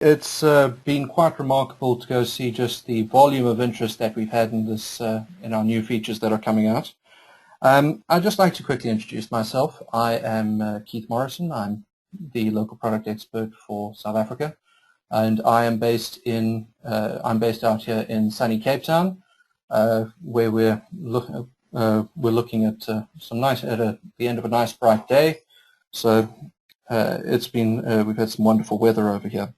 It's been quite remarkable to go see just the volume of interest that we've had in this in our new features that are coming out. I'd just like to quickly introduce myself. I am Keith Morrison. I'm the local product expert for South Africa, and I am based in I'm based out here in sunny Cape Town, where we're looking at the end of a nice bright day. So it's been we've had some wonderful weather over here.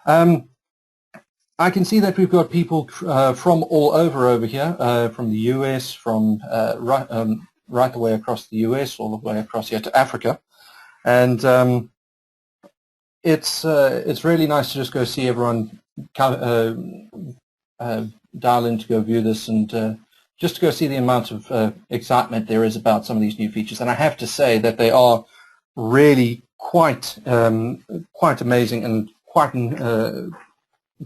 I can see that we've got people from all over here, from the US, from right the way across the US, all the way across here to Africa, and it's really nice to just go see everyone dial in to go view this, and just to go see the amount of excitement there is about some of these new features. And I have to say that they are really quite amazing and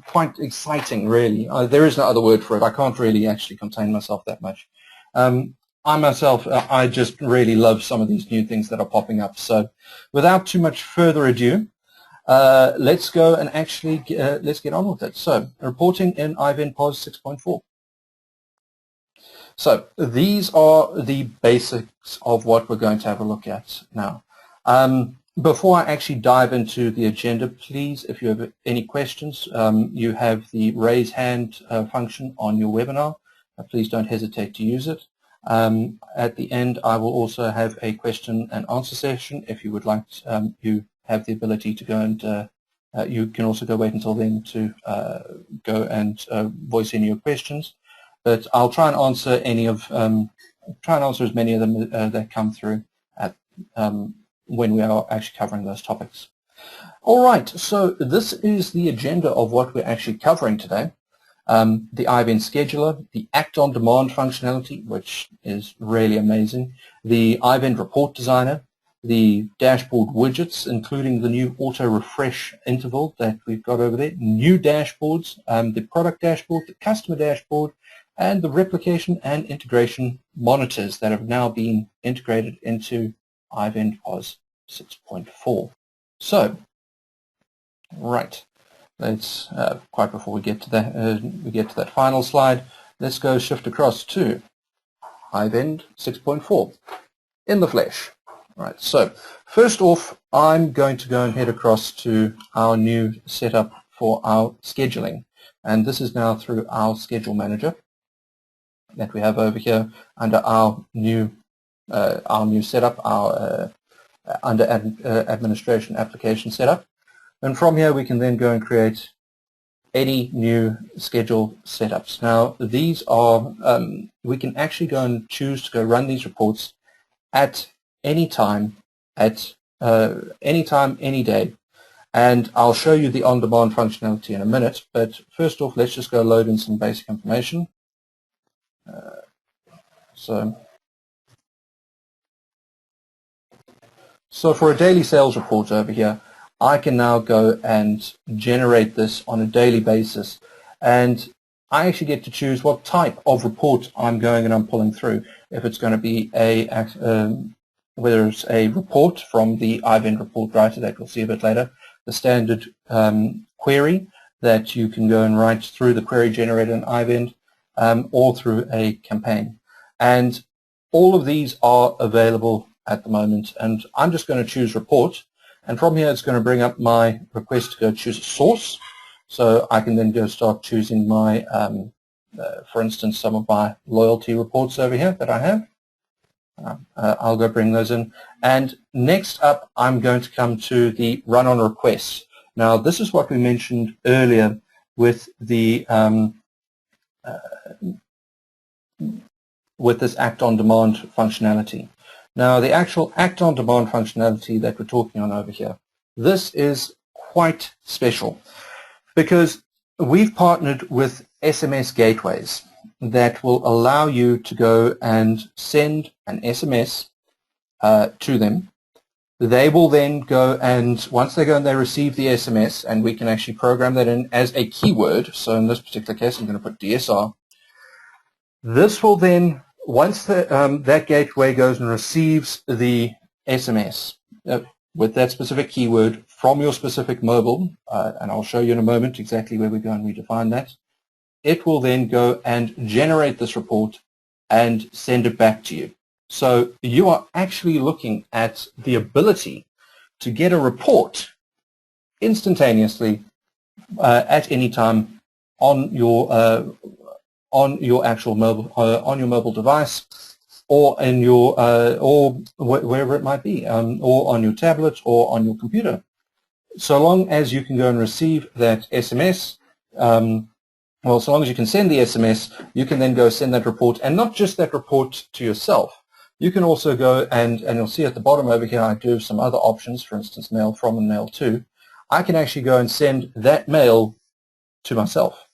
quite exciting, really. There is no other word for it. I can't really actually contain myself that much. I just really love some of these new things that are popping up. So without too much further ado, let's go and actually let's get on with it. So reporting in iVend POS 6.4. So these are the basics of what we're going to have a look at now. Before I actually dive into the agenda, please, if you have any questions, you have the raise hand function on your webinar. Please don't hesitate to use it. At the end, I will also have a question and answer session. If you would like, you have the ability to go and you can also go wait until then to go and voice any of your questions. But I'll try and answer as many of them that come through at when we are actually covering those topics. All right, so this is the agenda of what we're actually covering today. The iVend scheduler, the act on demand functionality, which is really amazing, the iVend report designer, the dashboard widgets, including the new auto refresh interval that we've got over there, new dashboards, the product dashboard, the customer dashboard, and the replication and integration monitors that have now been integrated into iVend POS 6.4. So, right, let's quite before we get to that final slide, let's go shift across to iVend 6.4 in the flesh. Right. So first off, I'm going to go and head across to our new setup for our scheduling, and this is now through our schedule manager that we have over here under our new setup, our under administration application setup. And from here we can then go and create any new schedule setups. Now these are, we can actually go and choose to go run these reports at any time, any day. And I'll show you the on-demand functionality in a minute, but first off, let's just go load in some basic information. So for a daily sales report over here, I can now go and generate this on a daily basis, and I actually get to choose what type of report I'm going and I'm pulling through. If it's going to be whether it's a report from the iVend report writer that we'll see a bit later, the standard query that you can go and write through the query generator in iVend, or through a campaign. And all of these are available at the moment, and I'm just going to choose report, and from here it's going to bring up my request to go choose a source, so I can then go start choosing my for instance, some of my loyalty reports over here that I have. I'll go bring those in, and next up I'm going to come to the run on requests. Now this is what we mentioned earlier with the with this act on demand functionality. Now the actual act on demand functionality that we're talking on over here, this is quite special because we've partnered with SMS gateways that will allow you to go and send an SMS to them. They will then go and, once they go and they receive the SMS, and we can actually program that in as a keyword, so in this particular case I'm going to put DSR. This will then, once that gateway goes and receives the SMS with that specific keyword from your specific mobile, and I'll show you in a moment exactly where we go and redefine that. It will then go and generate this report and send it back to you. So you are actually looking at the ability to get a report instantaneously at any time on your actual mobile on your mobile device, or in your or wherever it might be, or on your tablet or on your computer. So long as you can go and receive that SMS, well, so long as you can send the SMS, you can then go send that report, and not just that report to yourself. You can also go and you'll see at the bottom over here I do have some other options, for instance, mail from and mail to. I can actually go and send that mail to myself.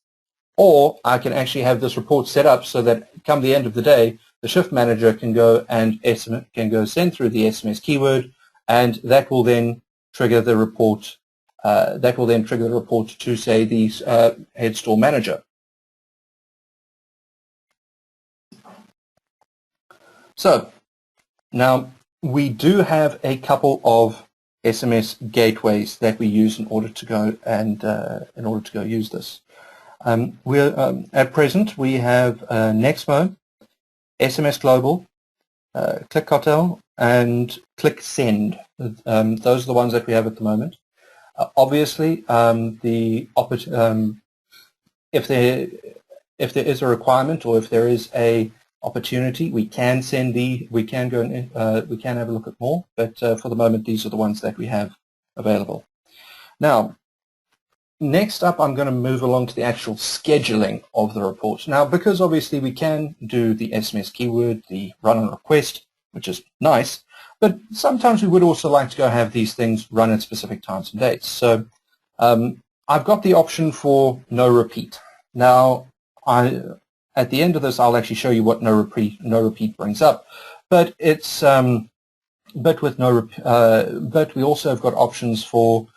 Or I can actually have this report set up so that come the end of the day, the shift manager can go and send through the SMS keyword, and that will then trigger the report. To, say, the head store manager. So now we do have a couple of SMS gateways that we use in order to go and use this. At present we have Nexmo, SMS Global, Click Cartel, and Click Send. Those are the ones that we have at the moment. Obviously, if there is a requirement, or if there is a opportunity, we can have a look at more. But for the moment, these are the ones that we have available. Now, next up, I'm going to move along to the actual scheduling of the report. Now, because obviously we can do the SMS keyword, the run on request, which is nice, but sometimes we would also like to go have these things run at specific times and dates. So I've got the option for no repeat. Now, at the end of this, I'll actually show you what no repeat brings up. But it's but we also have got options for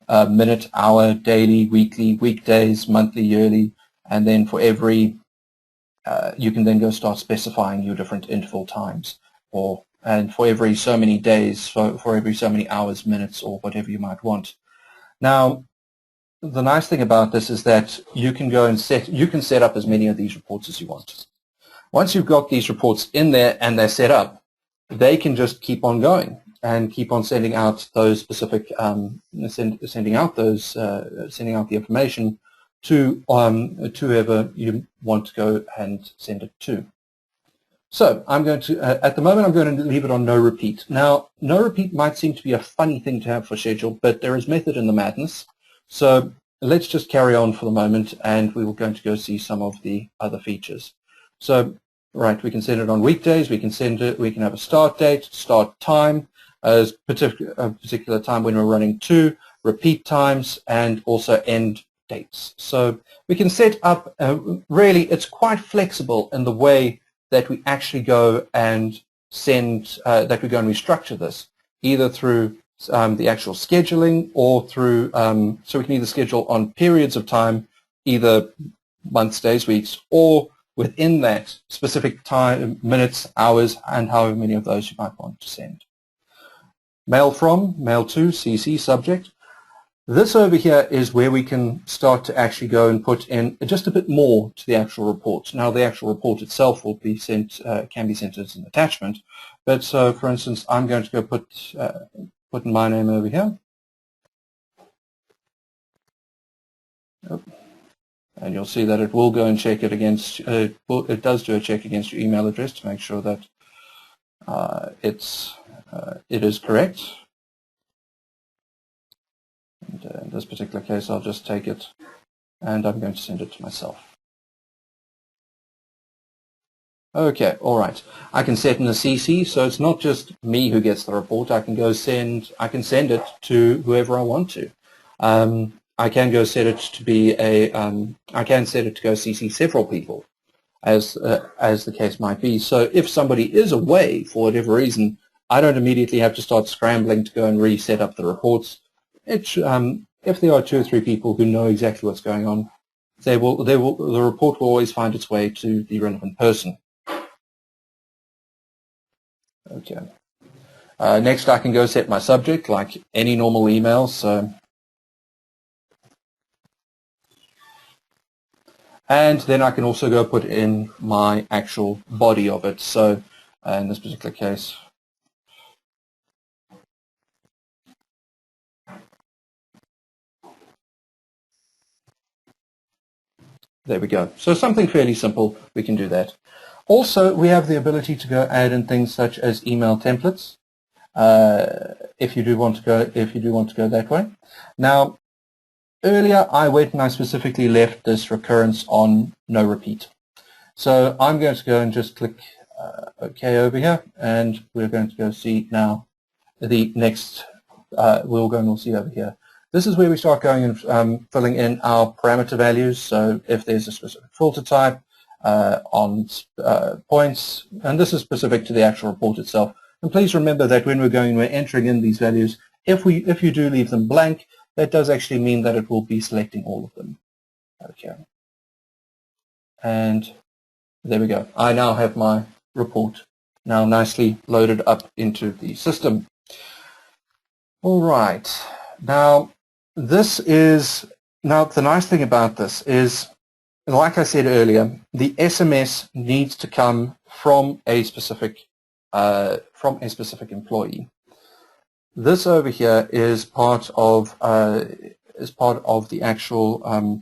minute, hour, daily, weekly, weekdays, monthly, yearly, and then for every you can then go start specifying your different interval times, and for every so many days, for every so many hours, minutes, or whatever you might want. Now, the nice thing about this is that you can go and set up as many of these reports as you want. Once you've got these reports in there and they're set up, they can just keep on going and keep on sending out those specific sending out the information to whoever you want to go and send it to. So I'm going to, at the moment, I'm going to leave it on no repeat. Now, no repeat might seem to be a funny thing to have for schedule, but there is method in the madness. So let's just carry on for the moment, and we will going to go see some of the other features. So, right, we can send it on weekdays. We can send it. We can have a start date, start time, a particular time when we're running to, repeat times, and also end dates. So we can set up. Really, it's quite flexible in the way that we actually go and send, that we go and restructure this, either through the actual scheduling, or through, so we can either schedule on periods of time, either months, days, weeks, or within that specific time, minutes, hours, and however many of those you might want to send. Mail from, mail to, CC, subject. This over here is where we can start to actually go and put in just a bit more to the actual report. Now, the actual report itself will be sent, can be sent as an attachment. But so, for instance, I'm going to go put in my name over here. And you'll see that it will go and check it against, it does do a check against your email address to make sure that it is correct. And in this particular case, I'll just take it and I'm going to send it to myself. Okay, all right. I can set in a CC, so it's not just me who gets the report. I can go send it to whoever I want to. I can go set it to be I can set it to go CC several people, as the case might be. So if somebody is away for whatever reason, I don't immediately have to start scrambling to go and reset up the reports. If there are 2 or 3 people who know exactly what's going on, the report will always find its way to the relevant person. Okay. Next, I can go set my subject like any normal email. So, and then I can also go put in my actual body of it. So, in this particular case, there we go. So something fairly simple, we can do that. Also, we have the ability to go add in things such as email templates. If you do want to go that way. Now, earlier I went and I specifically left this recurrence on no repeat. So I'm going to go and just click OK over here, and we're going to go see now the next. We'll go and we'll see over here. This is where we start going and filling in our parameter values. So if there's a specific filter type on points, and this is specific to the actual report itself. And please remember that when we're entering in these values, if you do leave them blank, that does actually mean that it will be selecting all of them. Okay. And there we go. I now have my report now nicely loaded up into the system. All right. Now, the nice thing about this is, like I said earlier, the SMS needs to come from a specific employee. This over here is part of the actual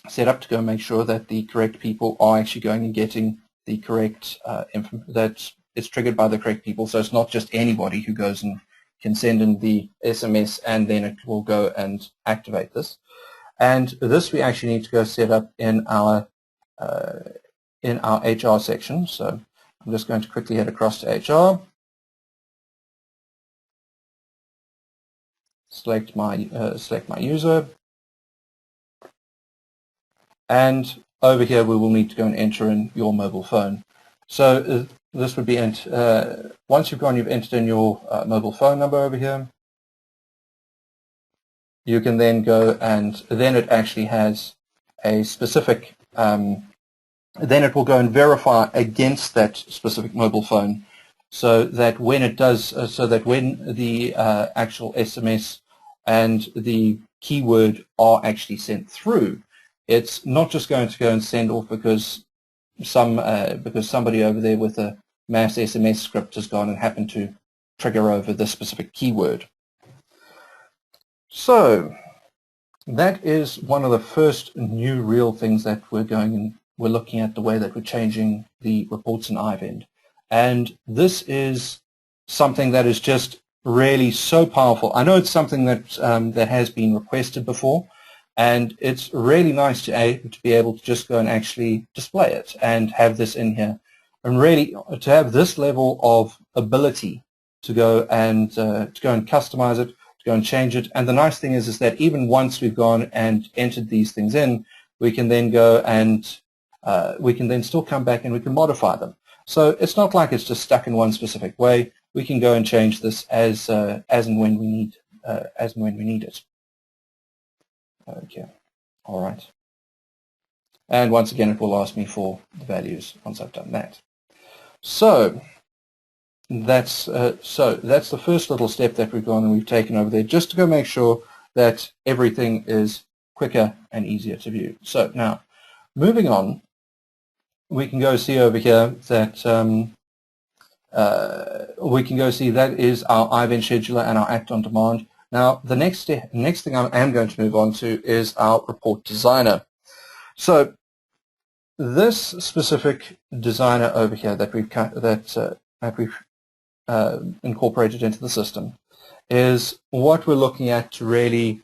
setup to go make sure that the correct people are actually going and getting the correct that it's triggered by the correct people. So it's not just anybody who goes and can send in the SMS and then it will go and activate this. And this we actually need to go set up in our HR section. So I'm just going to quickly head across to HR, select my user, and over here we will need to go and enter in your mobile phone. So this would be once you've entered in your mobile phone number over here, you can then go and then it actually has a specific then it will go and verify against that specific mobile phone, so that when it does, when the actual SMS and the keyword are actually sent through, it's not just going to go and send off because somebody over there with a mass SMS script has gone and happened to trigger over this specific keyword. So that is one of the first new real things that we're looking at, the way that we're changing the reports in iVend. And this is something that is just really so powerful. I know it's something that that has been requested before, and it's really nice to be able to just go and actually display it and have this in here, and really to have this level of ability to go and customize it, to go and change it. And the nice thing is that even once we've gone and entered these things in, we can then go and we can then still come back and we can modify them. So it's not like it's just stuck in one specific way. We can go and change this as and when we need it. Okay, all right. And once again, it will ask me for the values once I've done that. So that's the first little step that we've gone and we've taken over there, just to go make sure that everything is quicker and easier to view. So now, moving on, we can go see over here that we can go see that is our iVend scheduler and our act on demand. Now, the next thing I am going to move on to is our report designer. So this specific designer over here that we've incorporated into the system is what we're looking at to really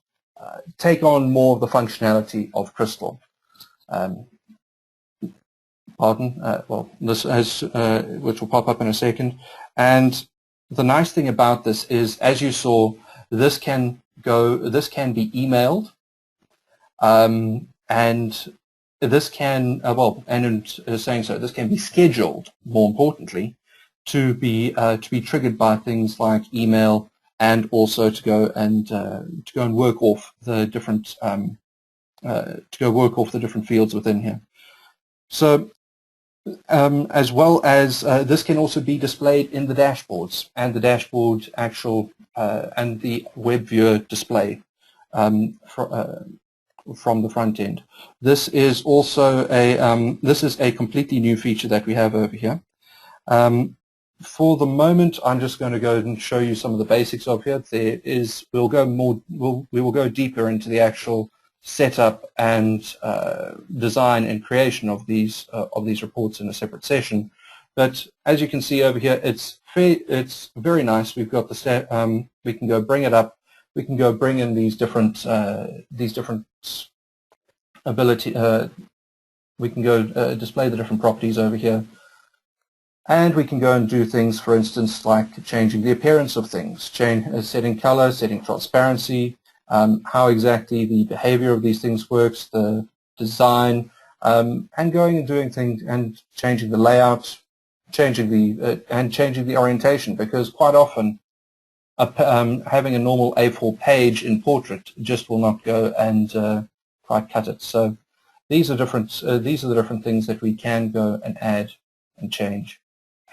take on more of the functionality of Crystal. Well, this has which will pop up in a second. And the nice thing about this is, as you saw, this can be emailed, and this can and in saying so, this can be scheduled. More importantly, to be triggered by things like email, and also to go and work off the different fields within here. So as well as this can also be displayed in the dashboards and the dashboard actual and the web viewer display from the front end. This is also a completely new feature that we have over here. For the moment, I'm just going to go and show you some of the basics of here. We will go deeper into the actual setup and design and creation of these reports in a separate session. But as you can see over here, it's very nice. We've got the we can go bring it up. We can go bring in these different ability. We can go display the different properties over here. And we can go and do things, for instance, like changing the appearance of things, setting color, setting transparency, how exactly the behavior of these things works, the design, and going and doing things and changing the layout, changing the orientation, because quite often having a normal A4 page in portrait just will not go and quite cut it. So these are the different things that we can go and add and change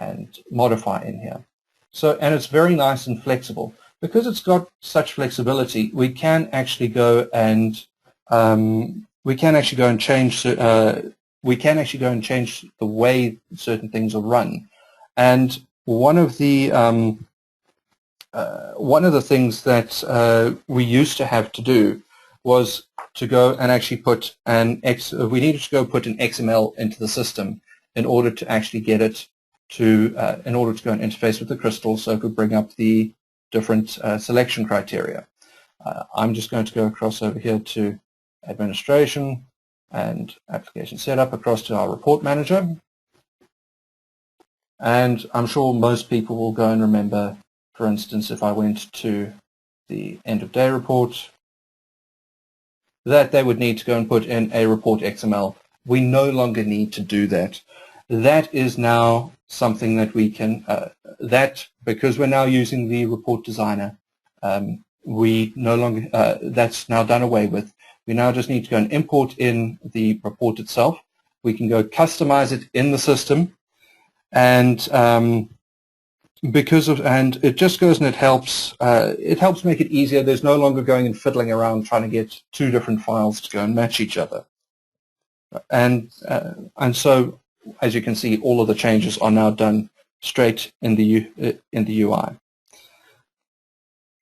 and modify in here. So, and it's very nice and flexible. Because it's got such flexibility, we can actually go and change the way certain things are run. And one of the things that we used to have to do was to go and actually put we needed to go put an XML into the system in order to actually get it in order to go and interface with the crystal, so it could bring up the different selection criteria. I'm just going to go across over here to administration and application setup, across to our report manager. And I'm sure most people will go and remember, for instance, if I went to the end of day report, that they would need to go and put in a report XML. We no longer need to do that. That is now something that we can, because we're now using the report designer, we no longer, that's now done away with. We now just need to go and import in the report itself. We can go customize it in the system, and it just goes and it helps make it easier. There's no longer going and fiddling around trying to get two different files to go and match each other. And so, as you can see, all of the changes are now done straight in the UI.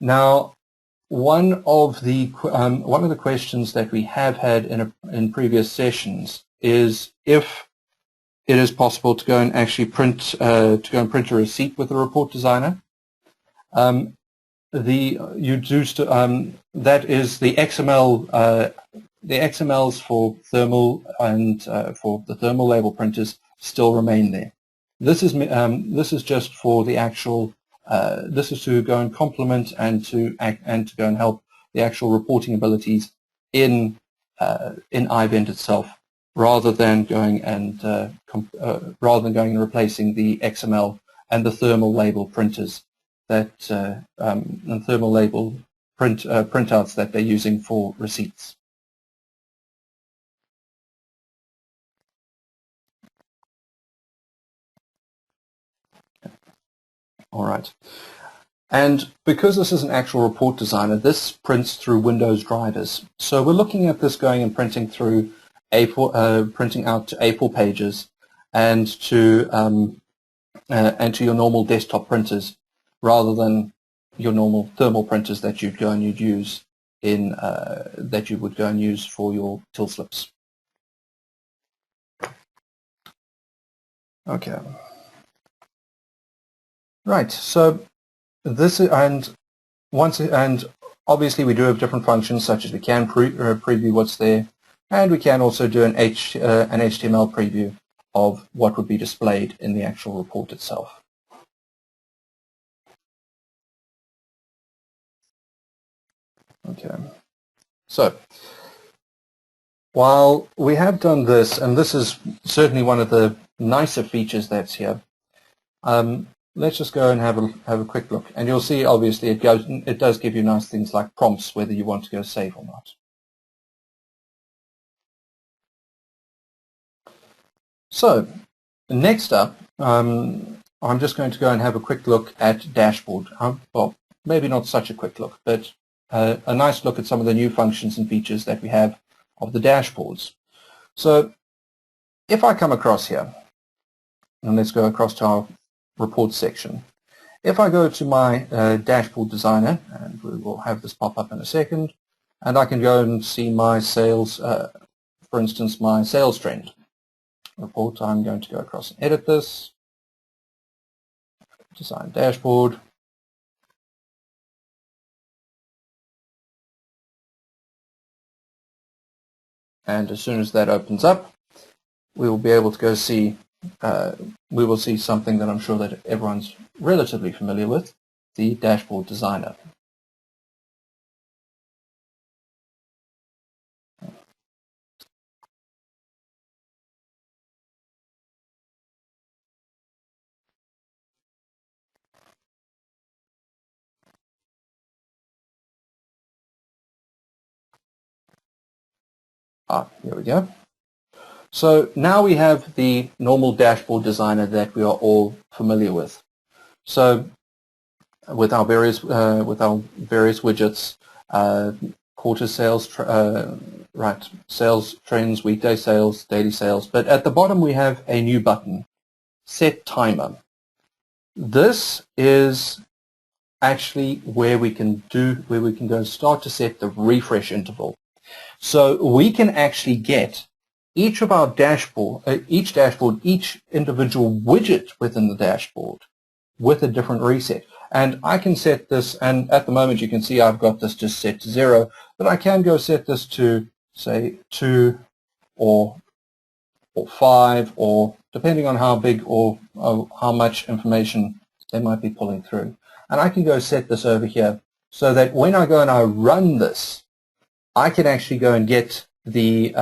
Now, one of the questions that we have had in previous sessions is if it is possible to go and actually print a receipt with the report designer. That is the XML. The XMLs for thermal and for the thermal label printers still remain there. This is just for the actual. This is to go and complement and to go and help the actual reporting abilities in iVend itself, rather than going and replacing the XML and the thermal label printers and thermal label printouts that they're using for receipts. All right. And because this is an actual report designer, this prints through Windows drivers. So we're looking at this going and printing through A4, printing out to A4 pages and to your normal desktop printers, rather than your normal thermal printers that you'd use that you would go and use for your till slips. Okay. Right. So this and obviously we do have different functions, such as we can preview what's there, and we can also do an HTML preview of what would be displayed in the actual report itself. Okay. So while we have done this, and this is certainly one of the nicer features that's here, let's just go and have a quick look, and you'll see obviously it does give you nice things like prompts whether you want to go save or not. So Next up, I'm just going to go and have a quick look at dashboard. Well, maybe not such a quick look, but a nice look at some of the new functions and features that we have of the dashboards. So if I come across here, and let's go across to our report section. If I go to my dashboard designer, and we will have this pop up in a second, and I can go and see my sales, for instance, my sales trend report. I'm going to go across and edit this, design dashboard, and as soon as that opens up, we will be able to go see, we will see something that I'm sure that everyone's relatively familiar with, the dashboard designer. Here we go. So now we have the normal dashboard designer that we are all familiar with. So with our various widgets, quarter sales, sales trends, weekday sales, daily sales. But at the bottom we have a new button, Set Timer. This is actually where we can go start to set the refresh interval. So we can actually get each of our dashboard, each individual widget within the dashboard with a different reset. And I can set this, and at the moment you can see I've got this just set to 0, but I can go set this to, say, 2 or 5, or depending on how big or how much information they might be pulling through. And I can go set this over here so that when I go and I run this, I can actually go and get the,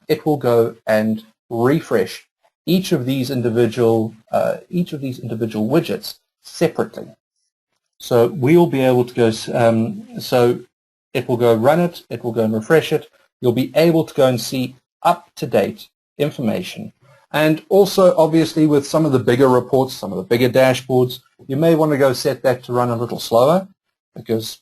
it will go and refresh each of these individual widgets separately. So we will be able to go, so it will go run it, it will go and refresh it. You'll be able to go and see up-to-date information. And also, obviously, with some of the bigger reports, some of the bigger dashboards, you may want to go set that to run a little slower, because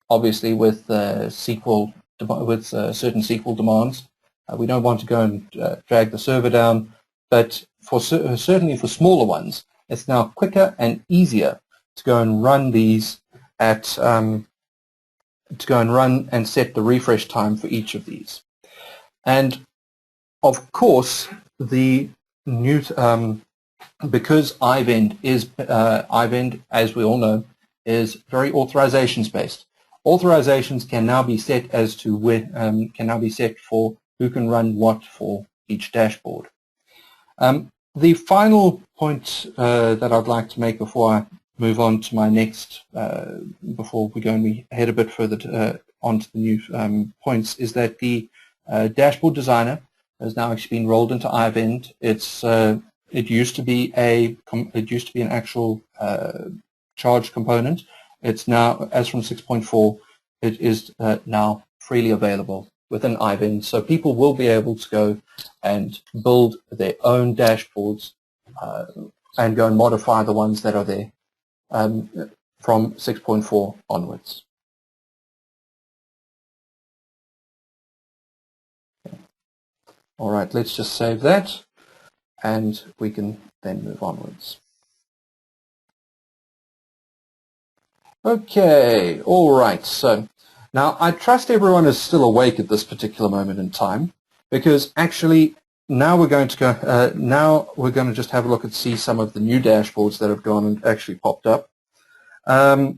obviously with SQL, with certain SQL demands, we don't want to go and drag the server down. But for certainly for smaller ones, it's now quicker and easier to go and run these at to go and run and set the refresh time for each of these. And of course, the new because iVend is iVend, as we all know, is very authorizations based. Authorizations can now be set as to can now be set for who can run what for each dashboard. The final point that I'd like to make before I move on to my next, before we go and we head a bit further onto the new points, is that the dashboard designer has now actually been rolled into iVend. It used to be an actual charge component. It's now, as from 6.4, it is now freely available within iVend. So people will be able to go and build their own dashboards and go and modify the ones that are there from 6.4 onwards. All right, let's just save that, and we can then move onwards. Okay, all right. So now I trust everyone is still awake at this particular moment in time, because actually now we're going to go. Now we're going to just have a look and see some of the new dashboards that have gone and actually popped up. Right,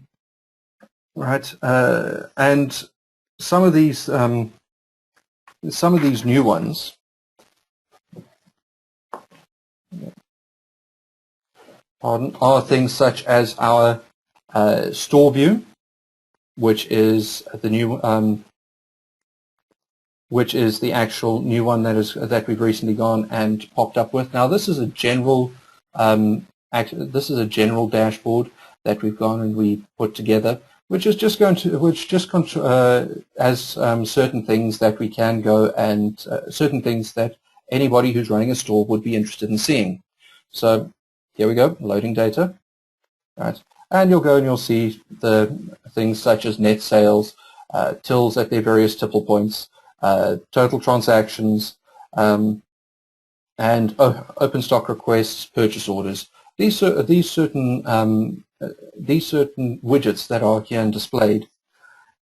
and some of these new ones. Are things such as our store view, which is the new, which is the actual new one that we've recently gone and popped up with. Now, this is a general, dashboard that we've gone and we put together, which is just going to, has certain things that we can go and certain things that anybody who's running a store would be interested in seeing. So here we go, loading data. Right. And you'll go and you'll see the things such as net sales, tills at their various tipple points, total transactions, and open stock requests, purchase orders. These certain widgets that are here and displayed.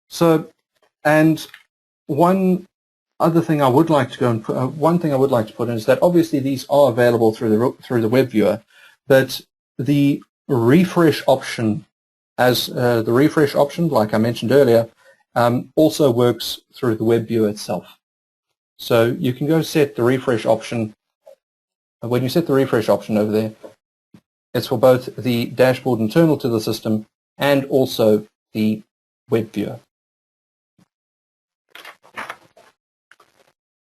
So, and one other thing I would like to go and put, one thing I would like to put in is that obviously these are available through the web viewer, but the refresh option, like I mentioned earlier, also works through the web viewer itself. So you can go set the refresh option. When you set the refresh option over there, it's for both the dashboard internal to the system and also the web viewer.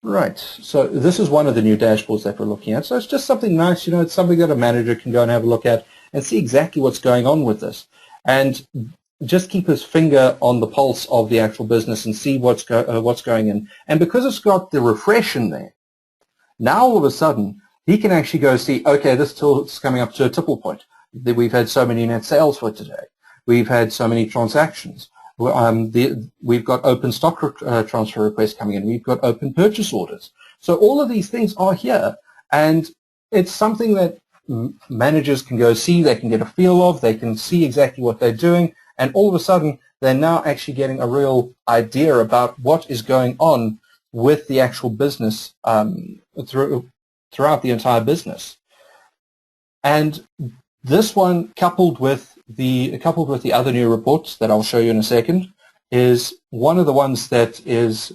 Right, so this is one of the new dashboards that we're looking at. So it's just something nice, you know, it's something that a manager can go and have a look at and see exactly what's going on with this. And just keep his finger on the pulse of the actual business and see what's going in. And because it's got the refresh in there, now all of a sudden, he can actually go see, okay, this till is coming up to a tipple point. We've had so many net sales for today. We've had so many transactions. We've got open stock transfer requests coming in. We've got open purchase orders. So all of these things are here, and it's something that managers can go see, they can get a feel of, they can see exactly what they're doing, and all of a sudden they're now actually getting a real idea about what is going on with the actual business throughout the entire business. And this one, coupled with the other new reports that I'll show you in a second, is one of the ones that it's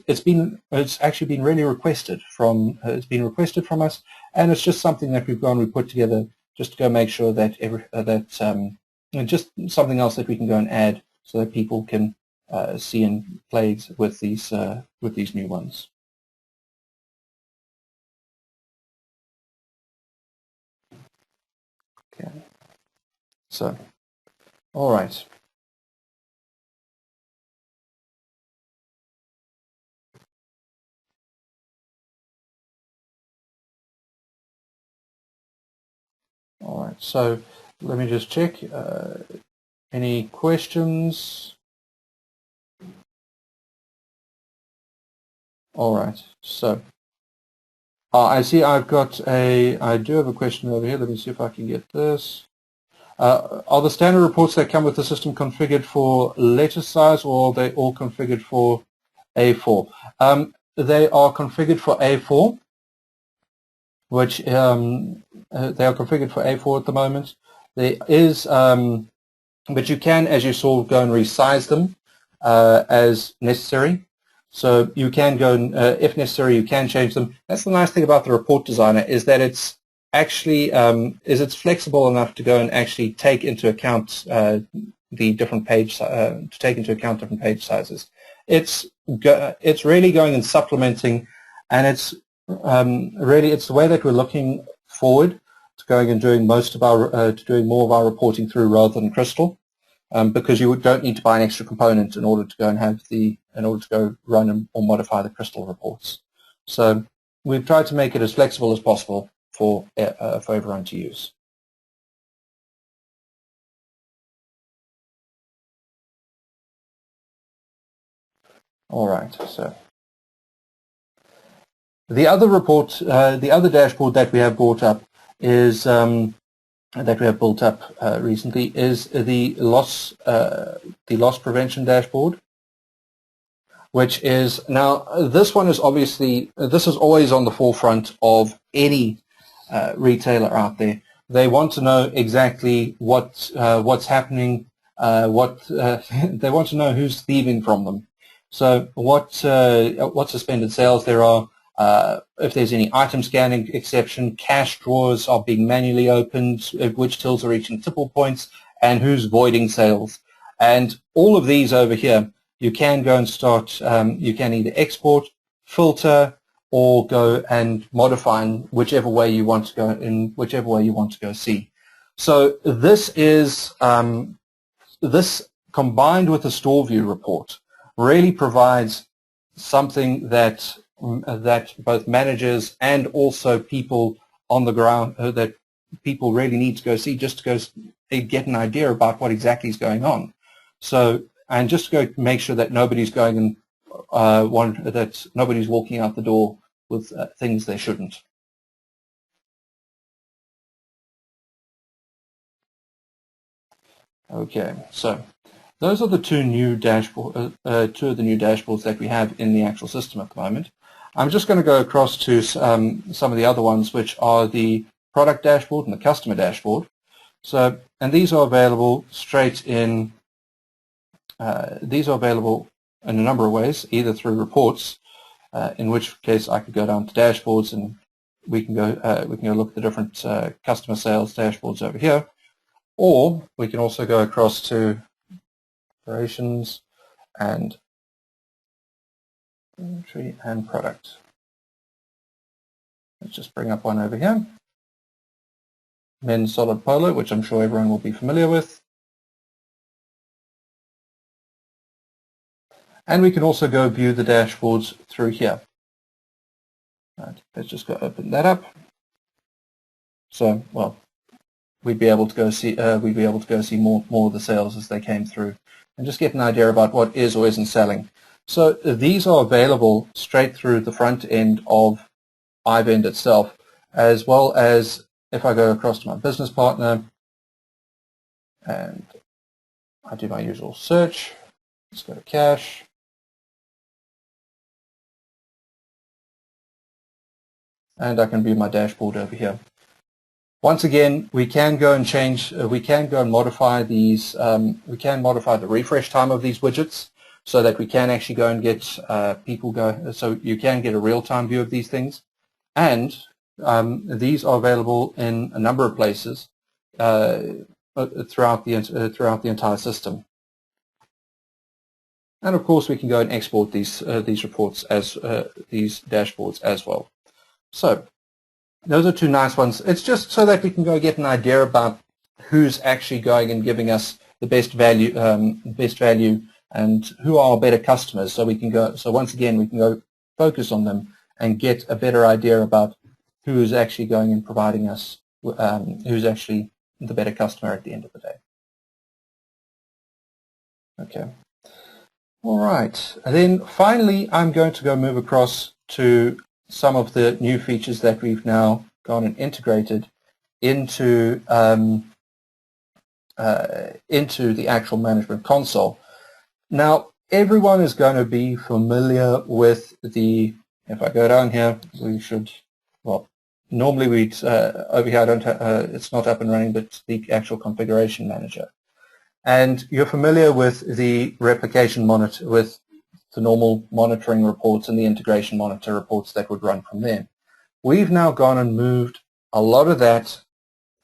actually been really requested from us, and it's just something that we put together just to go make sure that just something else that we can go and add so that people can see and play with these new ones. Okay. So, all right. All right. So, let me just check. Any questions? All right. So, I see I do have a question over here. Let me see if I can get this. Are the standard reports that come with the system configured for letter size, or are they all configured for A4? They are configured for A4, which they are configured for A4 at the moment. There is, but you can, as you saw, go and resize them as necessary. So you can go and, if necessary, you can change them. That's the nice thing about the report designer, is that it's actually it's flexible enough to go and actually take into account the different page sizes. It's really going and supplementing, and it's it's the way that we're looking forward to going and doing more of our reporting through rather than Crystal, because you don't need to buy an extra component in order to go and run or modify the Crystal reports. So we've tried to make it as flexible as possible for everyone to use. All right. So the other report, the other dashboard that we have brought up is recently is the loss prevention dashboard, which is now, this one is obviously, this is always on the forefront of any retailer out there. They want to know exactly what's happening, they want to know who's thieving from them. So what suspended sales there are, if there's any item scanning exception, cash drawers are being manually opened, which tills are reaching tipple points, and who's voiding sales. And all of these over here, you can go and start, you can either export, filter, or go and modify in whichever way you want to go see. So this is this combined with the store view report really provides something that both managers and also people on the ground, that people really need to go see, just to go get an idea about what exactly is going on. So, and just to go make sure that nobody's going and that nobody's walking out the door with things they shouldn't. Okay, so those are the two of the new dashboards that we have in the actual system at the moment. I'm just going to go across to some of the other ones, which are the product dashboard and the customer dashboard. So, and these are available straight in. These are available in a number of ways, either through reports, in which case I could go down to dashboards and we can go look at the different customer sales dashboards over here, or we can also go across to operations and inventory and product. Let's just bring up one over here. Men's solid polo, which I'm sure everyone will be familiar with. And we can also go view the dashboards through here. Right, let's just go open that up. So, well, we'd be able to go see more of the sales as they came through, and just get an idea about what is or isn't selling. So these are available straight through the front end of iVend itself, as well as if I go across to my business partner and I do my usual search. Let's go to cash. And I can view my dashboard over here. Once again, we can go and change, we can go and modify these, we can modify the refresh time of these widgets so that we can actually go and get people go, so you can get a real-time view of these things. And these are available in a number of places throughout the entire system. And of course, we can go and export these reports as these dashboards as well. So those are two nice ones. It's just so that we can go get an idea about who's actually going and giving us the best value, and who are our better customers. So we can go. So once again, we can go focus on them and get a better idea about who is actually going and providing us, who's actually the better customer at the end of the day. Okay. All right. And then finally, I'm going to go move across to some of the new features that we've now gone and integrated into the actual management console. Now, everyone is going to be familiar with the, if I go down here, we should, well, normally we'd, over here I don't it's not up and running, but the actual configuration manager. And you're familiar with the replication monitor, with the normal monitoring reports and the integration monitor reports that would run from there. We've now gone and moved a lot of that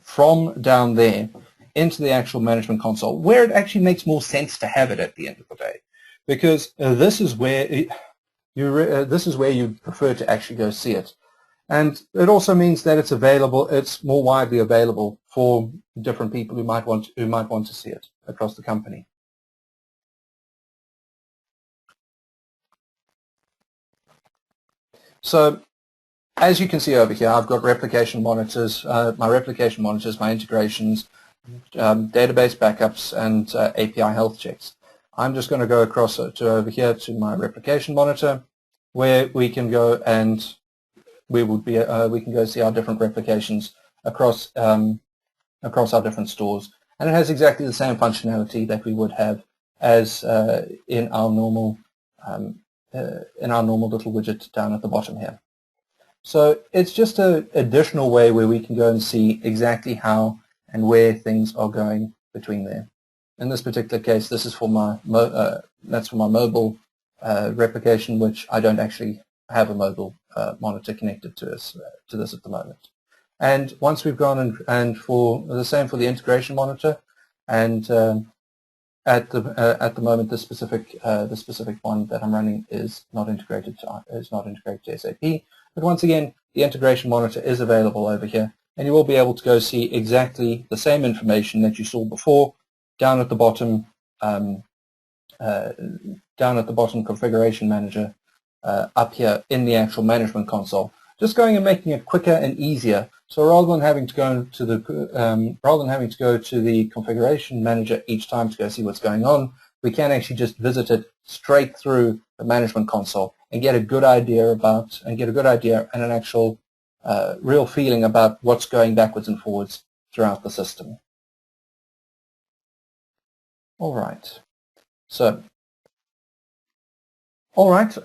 from down there into the actual management console, where it actually makes more sense to have it at the end of the day, because this is where you prefer to actually go see it. And it also means that it's available, it's more widely available for different people who might want to see it across the company. So as you can see over here, I've got replication monitors, my integrations, database backups, and API health checks. I'm just going to go across to over here to my replication monitor, where we can go and we can go see our different replications across our different stores, and it has exactly the same functionality that we would have as in our normal little widget down at the bottom here. So it's just an additional way where we can go and see exactly how and where things are going between there. In this particular case, this is for my that's for my mobile replication, which I don't actually have a mobile monitor connected to this at the moment. And once we've gone and for the same for the integration monitor, and at the moment the specific one that I'm running is not integrated to SAP. But once again, the integration monitor is available over here, and you will be able to go see exactly the same information that you saw before down at the bottom. Down at the bottom, configuration manager, up here in the actual management console. Just going and making it quicker and easier So rather than having to go to the configuration manager each time to go see what's going on, we can actually just visit it straight through the management console and get a good idea and an actual real feeling about what's going backwards and forwards throughout the system. All right. So, all right.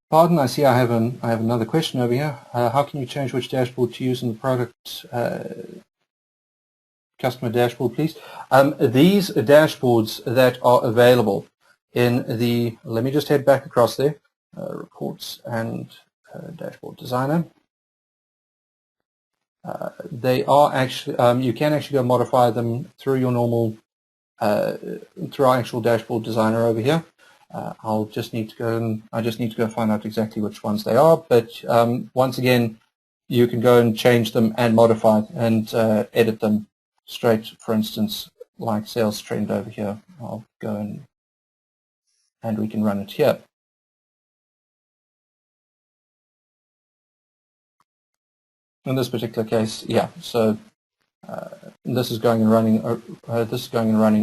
Pardon, I see I have another question over here. How can you change which dashboard to use in the product customer dashboard, please? These dashboards that are available in the, let me just head back across there, reports and dashboard designer. They are actually, you can actually go modify them through your normal, through our actual dashboard designer over here. I just need to go find out exactly which ones they are, but once again, you can go and change them and modify and edit them straight. For instance, like sales trend over here, I'll go and we can run it here. In this particular case, yeah. So this is going and running.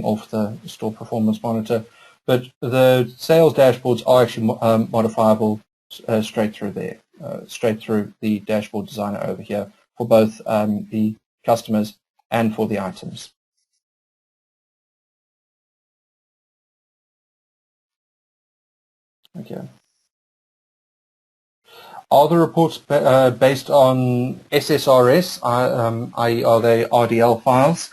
Off the store performance monitor. But the sales dashboards are actually modifiable straight through there, straight through the dashboard designer over here for both the customers and for the items. Okay. Are the reports based on SSRS, i.e. are they RDL files?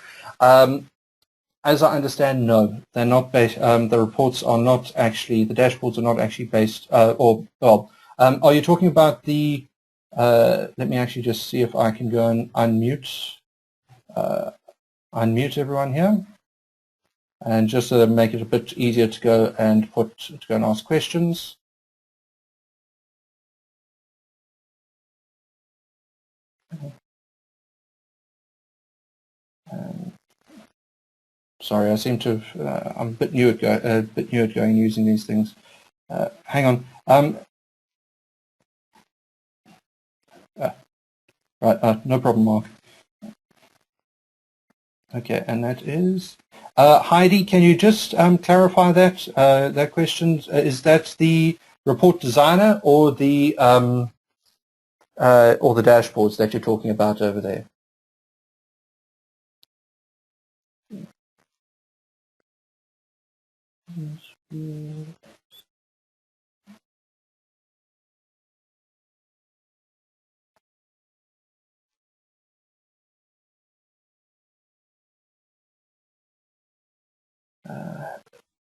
As I understand, no, they're not based. The reports are not actually. The dashboards are not actually based. Are you talking about the? Let me actually just see if I can go and unmute everyone here, and just to make it a bit easier to go and ask questions. Sorry, I seem to have, I'm a bit new at going using these things. Hang on. Right, no problem, Mark. Okay, and that is Heidi. Can you just clarify that question? Is that the report designer or the dashboards that you're talking about over there?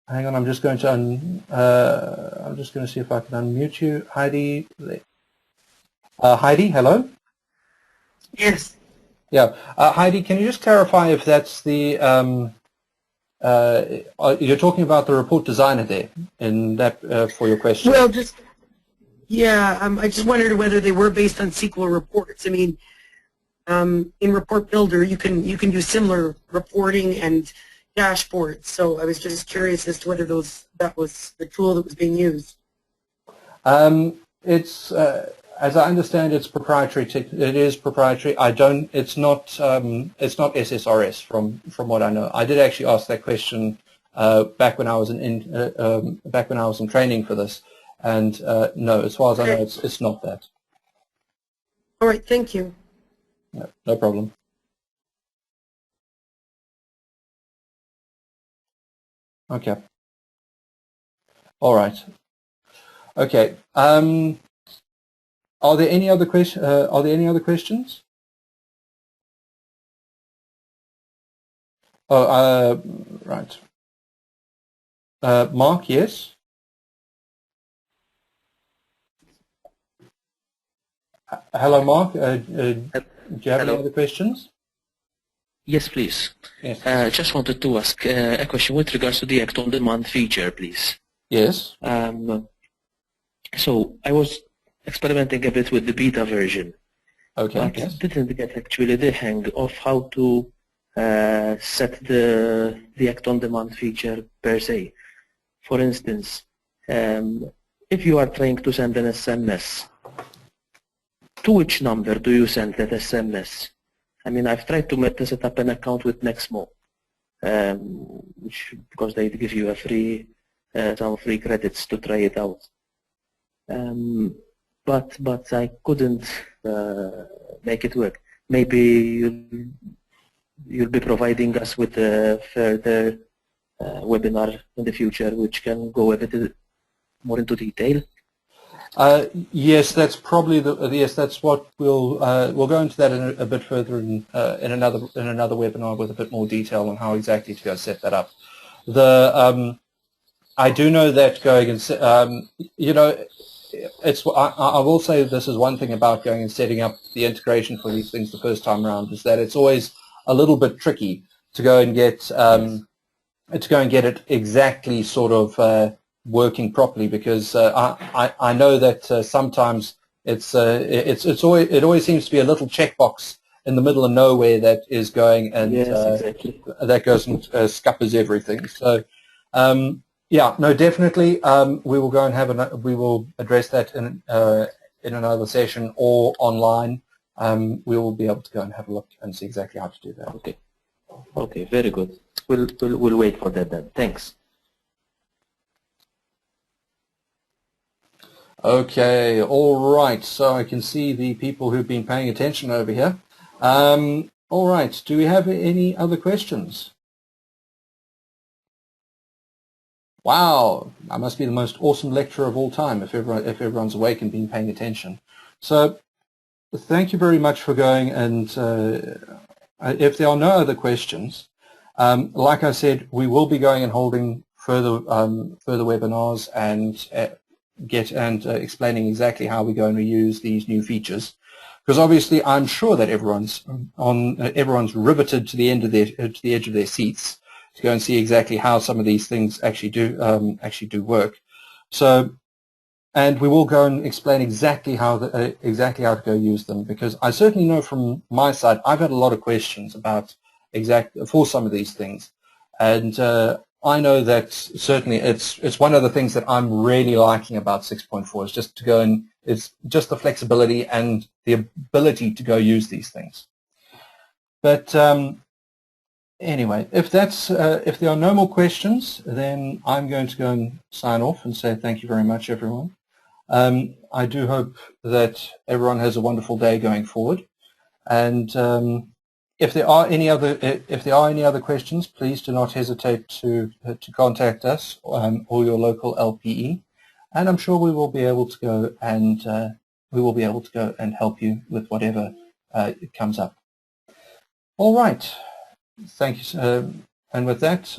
Hang on, I'm just going to see if I can unmute you, Heidi. Heidi, hello. Yes. Yeah, Heidi, can you just clarify if that's the you're talking about the report designer there in that for your question? Well, I just wondered whether they were based on SQL reports. I mean, in Report Builder, you can do similar reporting and dashboards. So I was just curious as to whether that was the tool that was being used. It's as I understand, it's proprietary. It is proprietary. It's not SSRS from what I know. I did actually ask that question back when I was in training for this, and no, as far as I know, it's not that. All right, thank you. No problem. Okay. All right. Okay. Are there any other questions? Oh, right. Mark, yes. Hello, Mark. Do you have any other questions? Yes, please. Yes. Just wanted to ask a question with regards to the Act on Demand feature, please. Yes. So I was experimenting a bit with the beta version, okay, but didn't get actually the hang of how to set the Act on Demand feature per se. For instance, if you are trying to send an SMS to which number do you send that SMS? I mean, I've tried to set up an account with Nexmo, because they give you a some free credits to try it out. But I couldn't make it work. Maybe you'll be providing us with a further webinar in the future, which can go a bit more into detail. Yes, that's probably yes. That's what we'll go into that a bit further in another webinar with a bit more detail on how exactly to go set that up. I do know that going and you know, I will say this is one thing about going and setting up the integration for these things the first time around, is that it's always a little bit tricky to go and get it exactly sort of working properly, because I know that sometimes it always seems to be a little checkbox in the middle of nowhere that is going and exactly. that goes and scuppers everything. So yeah, no, definitely we will go and we will address that in another session or online. We will be able to go and have a look and see exactly how to do that. Okay. Okay, very good. We'll wait for that then. Thanks. Okay, all right. So I can see the people who've been paying attention over here. All right. Do we have any other questions? Wow, I must be the most awesome lecturer of all time if everyone's awake and been paying attention. So thank you very much for going, and if there are no other questions, like I said, we will be going and holding further webinars and explaining exactly how we're going to use these new features, because obviously I'm sure that everyone's riveted to the edge of their seats to go and see exactly how some of these things actually do work. So, and we will go and explain exactly how to go use them, because I certainly know from my side I've had a lot of questions about for some of these things, and I know that certainly it's one of the things that I'm really liking about 6.4 is just to go and it's just the flexibility and the ability to go use these things. But anyway, if there are no more questions, then I'm going to go and sign off and say thank you very much, everyone. I do hope that everyone has a wonderful day going forward, and if there are any other questions, please do not hesitate to contact us or your local LPE, and I'm sure we will be able to go and help you with whatever comes up. All right, thank you. And with that,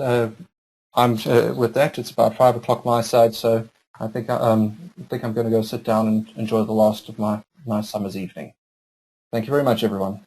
it's about 5 o'clock my side, so I think I'm going to go sit down and enjoy the last of my summer's evening. Thank you very much, everyone.